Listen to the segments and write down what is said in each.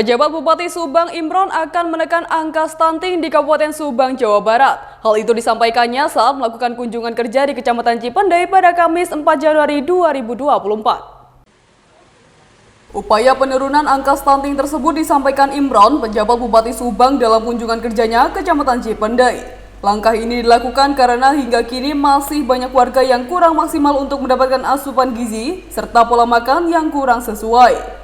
Pejabat Bupati Subang Imron akan menekan angka stunting di Kabupaten Subang, Jawa Barat. Hal itu disampaikannya saat melakukan kunjungan kerja di Kecamatan Cipendei pada Kamis 4 Januari 2024. Upaya penurunan angka stunting tersebut disampaikan Imron, pejabat Bupati Subang dalam kunjungan kerjanya ke Kecamatan Cipendei. Langkah ini dilakukan karena hingga kini masih banyak warga yang kurang maksimal untuk mendapatkan asupan gizi serta pola makan yang kurang sesuai.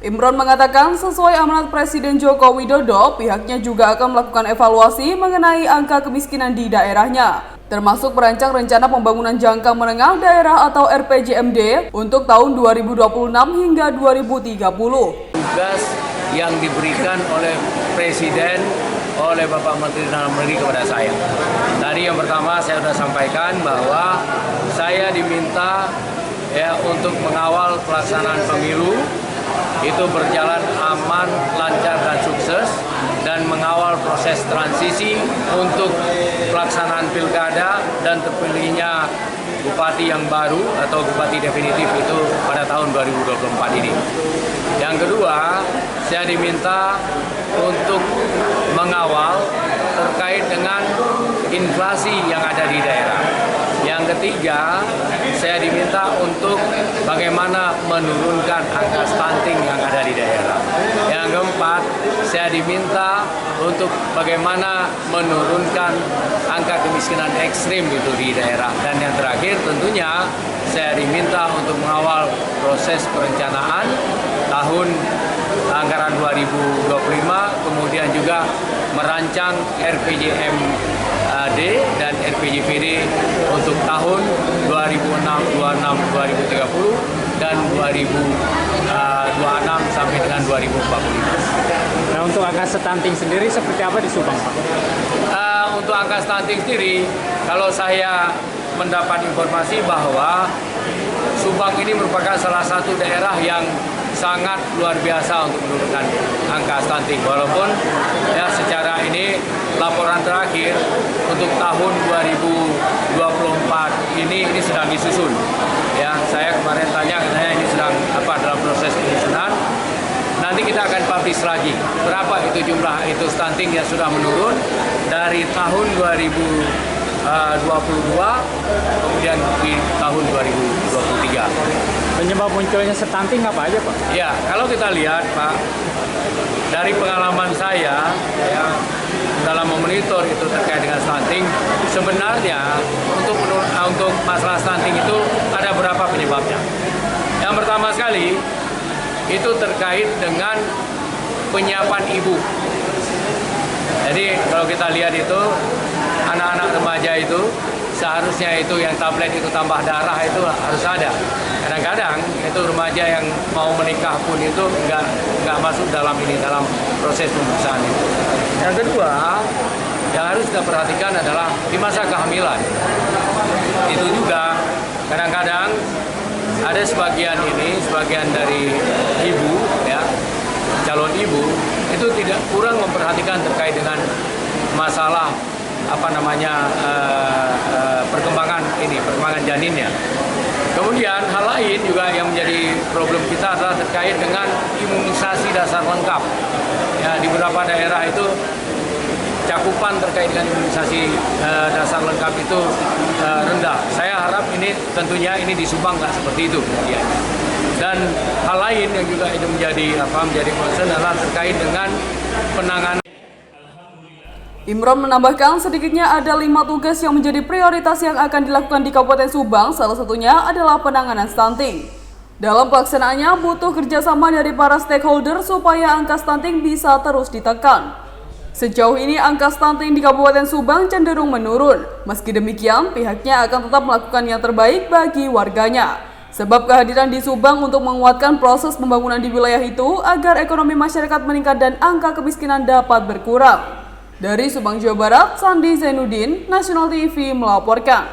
Imron mengatakan sesuai amanat Presiden Joko Widodo, pihaknya juga akan melakukan evaluasi mengenai angka kemiskinan di daerahnya, termasuk merancang rencana pembangunan jangka menengah daerah atau RPJMD untuk tahun 2026 hingga 2030. Tugas yang diberikan oleh Presiden, oleh Bapak Menteri Dalam Negeri kepada saya. Tadi yang pertama saya sudah sampaikan bahwa saya diminta untuk mengawal pelaksanaan pemilu itu berjalan aman, lancar dan sukses, dan mengawal proses transisi untuk pelaksanaan pilkada dan terpilihnya bupati yang baru atau bupati definitif itu pada tahun 2024 ini. Yang kedua, saya diminta untuk mengawal terkait dengan inflasi yang ada di daerah. Yang ketiga, saya diminta untuk bagaimana menurunkan angka stunting yang ada di daerah. Yang keempat, saya diminta untuk bagaimana menurunkan angka kemiskinan ekstrim itu di daerah. Dan yang terakhir tentunya saya diminta untuk mengawal proses perencanaan tahun anggaran 2025, kemudian juga merancang RPJMD dan RPJPD untuk tahun 2026-2030 dan 2026 sampai dengan 2045. Nah, untuk angka stunting sendiri seperti apa di Subang, Pak? Untuk angka stunting sendiri, kalau saya mendapat informasi bahwa Subang ini merupakan salah satu daerah yang sangat luar biasa untuk menurunkan angka stunting. Walaupun secara ini laporan terakhir untuk tahun 2024 ini sedang disusun. Saya kemarin tanya katanya ini sedang dalam proses penyusunan. Nanti kita akan publish lagi berapa itu jumlah itu stunting yang sudah menurun dari tahun 2022 kemudian di tahun 2023. Penyebab munculnya stunting apa aja, Pak? Ya, kalau kita lihat, Pak, dari pengalaman saya dalam memonitor itu terkait dengan stunting, sebenarnya untuk masalah stunting itu ada beberapa penyebabnya. Yang pertama sekali itu terkait dengan penyiapan ibu. Jadi kalau kita lihat itu anak-anak remaja itu seharusnya itu yang tablet itu tambah darah itu harus ada. Kadang-kadang itu remaja yang mau menikah pun itu nggak masuk dalam proses pemeriksaan itu. Yang kedua yang harus kita perhatikan adalah di masa kehamilan. Itu juga kadang-kadang ada sebagian dari ibu calon ibu itu tidak kurang memperhatikan terkait dengan masalah perkembangan janinnya. Kemudian hal lain juga yang menjadi problem kita adalah terkait dengan imunisasi dasar lengkap. Di beberapa daerah itu cakupan terkait dengan imunisasi dasar lengkap itu rendah. Saya harap ini tentunya di Subang nggak seperti itu. Dan hal lain yang juga itu menjadi concern adalah terkait dengan penanganan. Imron menambahkan sedikitnya ada 5 tugas yang menjadi prioritas yang akan dilakukan di Kabupaten Subang, salah satunya adalah penanganan stunting. Dalam pelaksanaannya butuh kerjasama dari para stakeholder supaya angka stunting bisa terus ditekan. Sejauh ini angka stunting di Kabupaten Subang cenderung menurun. Meski demikian, pihaknya akan tetap melakukan yang terbaik bagi warganya. Sebab kehadiran di Subang untuk menguatkan proses pembangunan di wilayah itu agar ekonomi masyarakat meningkat dan angka kemiskinan dapat berkurang. Dari Subang, Jawa Barat, Sandi Zainuddin, Nasional TV melaporkan.